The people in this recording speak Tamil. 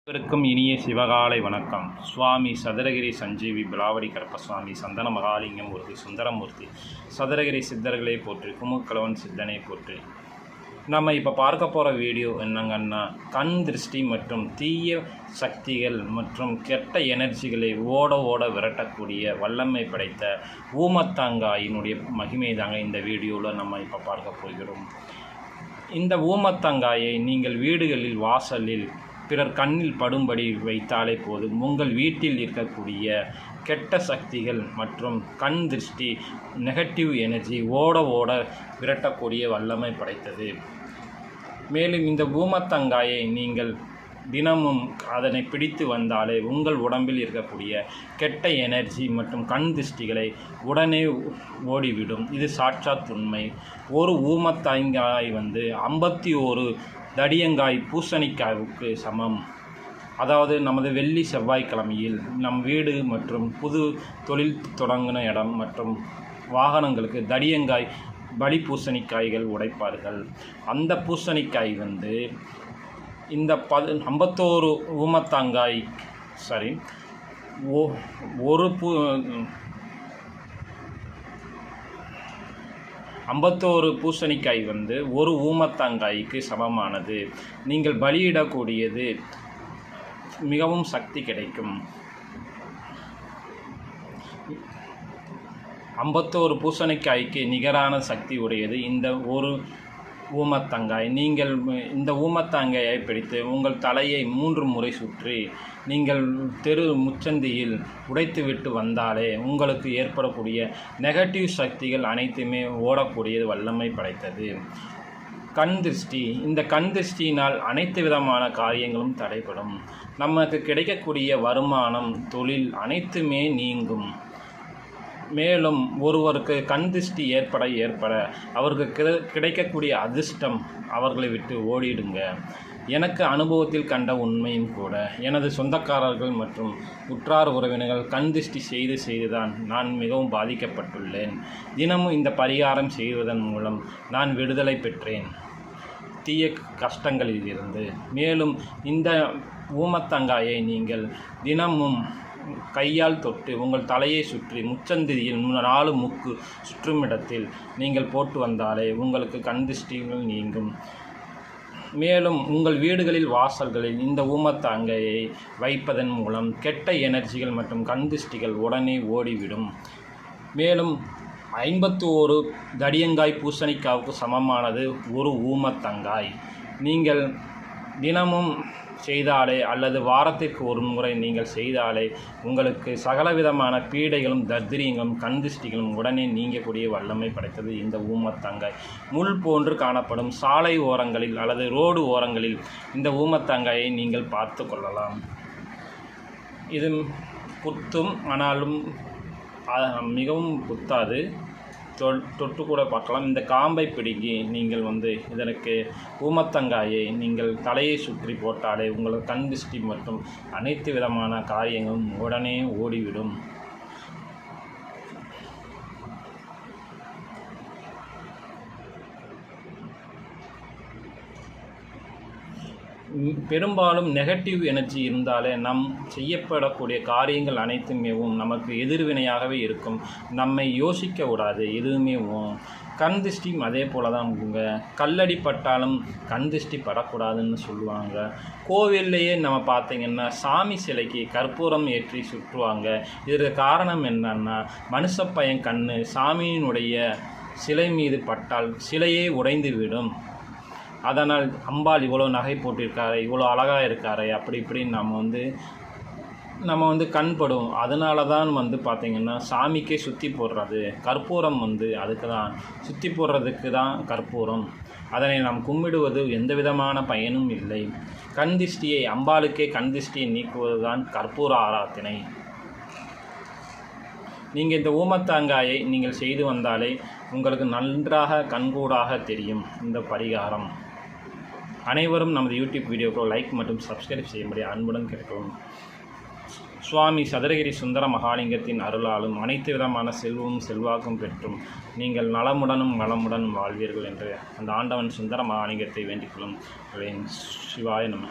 அனைவருக்கும் இனிய சிவகாலை வணக்கம். சுவாமி சதுரகிரி சஞ்சீவி பிலாவடி கருப்பசுவாமி சந்தன மகாலிங்கம் மூர்த்தி சுந்தரமூர்த்தி சதுரகிரி சித்தர்களை போற்றி குமுக்கலவன் சித்தனை போற்றி. நம்ம இப்போ பார்க்க போகிற வீடியோ என்னங்கன்னா, கண் திருஷ்டி மற்றும் தீய சக்திகள் மற்றும் கெட்ட எனர்ஜிகளை ஓட விரட்டக்கூடிய வல்லமை படைத்த ஊமத்தங்காயினுடைய மகிமை தாங்க இந்த வீடியோவில் நம்ம இப்போ பார்க்க போகிறோம். இந்த ஊமத்தங்காயை நீங்கள் வீடுகளில் வாசலில் பிறர் கண்ணில் படும்படி வைத்தாலே போதும், உங்கள் வீட்டில் இருக்கக்கூடிய கெட்ட சக்திகள் மற்றும் கண் திருஷ்டி நெகட்டிவ் எனர்ஜி ஓட விரட்டக்கூடிய வல்லமை படைத்தது. மேலும் இந்த ஊமத்தங்காயை நீங்கள் தினமும் அதனை பிடித்து வந்தாலே உங்கள் உடம்பில் இருக்கக்கூடிய கெட்ட எனர்ஜி மற்றும் கண் திருஷ்டிகளை உடனே ஓடிவிடும். இது சாட்சாத் உண்மை. ஒரு ஊமத்தங்காய் 51 தடியங்காய் பூசணிக்காய்க்கு சமம். அதாவது நமது வெள்ளி செவ்வாய்க்கிழமையில் நம் வீடு மற்றும் புது தொழில் தொடங்கின இடம் மற்றும் வாகனங்களுக்கு தடியங்காய் பலி பூசணிக்காய்கள் உடைப்பார்கள். அந்த பூசணிக்காய் இந்த 51 ஊமத்தங்காய் ஒரு 51 பூசணிக்காய் ஒரு ஊமத்தங்காய்க்கு சமமானது. நீங்கள் பலியிடக்கூடியது மிகவும் சக்தி கிடைக்கும். 51 பூசணிக்காய்க்கு நிகரான சக்தி உடையது இந்த ஒரு ஊமத்தங்காய். நீங்கள் இந்த ஊமத்தங்காயை பிடித்து உங்கள் தலையை 3 முறை சுற்றி நீங்கள் தெரு முச்சந்தியில் உடைத்துவிட்டு வந்தாலே உங்களுக்கு ஏற்படக்கூடிய நெகட்டிவ் சக்திகள் அனைத்துமே ஓடக்கூடிய வல்லமை படைத்தது. கண் திருஷ்டி. இந்த கண் திருஷ்டியினால் அனைத்து விதமான காரியங்களும் தடைப்படும். நமக்கு கிடைக்கக்கூடிய வருமானம், தொழில் அனைத்துமே நீங்கும். மேலும் ஒருவருக்கு கண் திருஷ்டி ஏற்பட அவருக்கு கிடைக்கக்கூடிய அதிர்ஷ்டம் அவர்களை விட்டு ஓடிடுங்க. எனக்கு அனுபவத்தில் கண்ட உண்மையும் கூட. எனது சொந்தக்காரர்கள் மற்றும் உற்றார் உறவினர்கள் கண் திருஷ்டி செய்துதான் நான் மிகவும் பாதிக்கப்பட்டுள்ளேன். தினமும் இந்த பரிகாரம் செய்வதன் மூலம் நான் விடுதலை பெற்றேன் தீய கஷ்டங்களில் இருந்து. மேலும் இந்த ஊமத்தங்காயை நீங்கள் தினமும் கையால் தொட்டு உங்கள் தலையை சுற்றி முச்சந்தியில் 4 முக்கு சுற்றும் இடத்தில் நீங்கள் போட்டு வந்தாலே உங்களுக்கு கண் திருஷ்டிகள் நீங்கும். மேலும் உங்கள் வீடுகளில் வாசல்களில் இந்த ஊமத்தங்காயை வைப்பதன் மூலம் கெட்ட எனர்ஜிகள் மற்றும் கண் திருஷ்டிகள் உடனே ஓடிவிடும். மேலும் 51 தடியங்காய் பூசணிக்காவுக்கு சமமானது ஒரு ஊமத்தங்காய். நீங்கள் தினமும் செய்தாலே அல்லது வாரத்திற்கு ஒரு முறை நீங்கள் செய்தாலே உங்களுக்கு சகலவிதமான பீடைகளும் தரித்திரங்களும் கண் திருஷ்டிகளும் உடனே நீங்கக்கூடிய வல்லமை படைத்தது இந்த ஊமத்தங்காய். முள் போன்று காணப்படும் சாலை ஓரங்களில் அல்லது ரோடு ஓரங்களில் இந்த ஊமத்தங்காயை நீங்கள் பார்த்து கொள்ளலாம். இது குத்தும், ஆனாலும் மிகவும் குத்தாது. தொட்டு கூட பார்க்கலாம். இந்த காம்பை பிடுங்கி நீங்கள் இதற்கு ஊமத்தங்காயை நீங்கள் தலையை சுற்றி போட்டாலே உங்களுக்கு கண் திருஷ்டி மற்றும் அனைத்து விதமான காரியங்களும் உடனே ஓடிவிடும். பெரும்பாலும் நெகட்டிவ் எனர்ஜி இருந்தாலே நம் செய்யப்படக்கூடிய காரியங்கள் அனைத்துமேவும் நமக்கு எதிர்வினையாகவே இருக்கும். நம்மை யோசிக்க விடாது எதுவுமேவும். கண் திருஷ்டியும் அதே போல தான். கல்லடி பட்டாலும் கண் திருஷ்டி படக்கூடாதுன்னு சொல்லுவாங்க. கோவில்லையே நம்ம பார்த்திங்கன்னா சாமி சிலைக்கு கற்பூரம் ஏற்றி சுற்றுவாங்க. இதற்கு காரணம் என்னன்னா, மனுஷப்பையன் கண்ணு சாமியினுடைய சிலை மீது பட்டால் சிலையே உடைந்து விடும். அதனால் அம்பாள் இவ்வளோ நகை போட்டிருக்காரு, இவ்வளோ அழகாக இருக்காரு, அப்படி இப்படின்னு நம்ம கண்படும். அதனால தான் பார்த்திங்கன்னா சாமிக்கே சுற்றி போடுறது கற்பூரம். அதுக்கு தான் சுற்றி போடுறதுக்கு தான் கற்பூரம். அதனை நாம் கும்பிடுவது எந்த விதமான பயனும் இல்லை. கண் திருஷ்டியை அம்பாளுக்கே கண் திருஷ்டியை நீக்குவது தான் கற்பூர ஆராதனை. நீங்கள் இந்த ஊமத்தங்காயை நீங்கள் செய்து வந்தாலே உங்களுக்கு நன்றாக கண்கூடாக தெரியும் இந்த பரிகாரம். அனைவரும் நமது யூடியூப் வீடியோக்களை லைக் மற்றும் சப்ஸ்கிரைப் செய்யும்படி அன்புடன் கேட்கவும். சுவாமி சதுரகிரி சுந்தர மகாலிங்கத்தின் அருளாலும் அனைத்து விதமான செல்வமும் செல்வாக்கும் பெற்றும் நீங்கள் நலமுடன் வாழ்வீர்கள் என்று அந்த ஆண்டவன் சுந்தர மகாலிங்கத்தை வேண்டிக் கொள்ளும். சிவாய நம.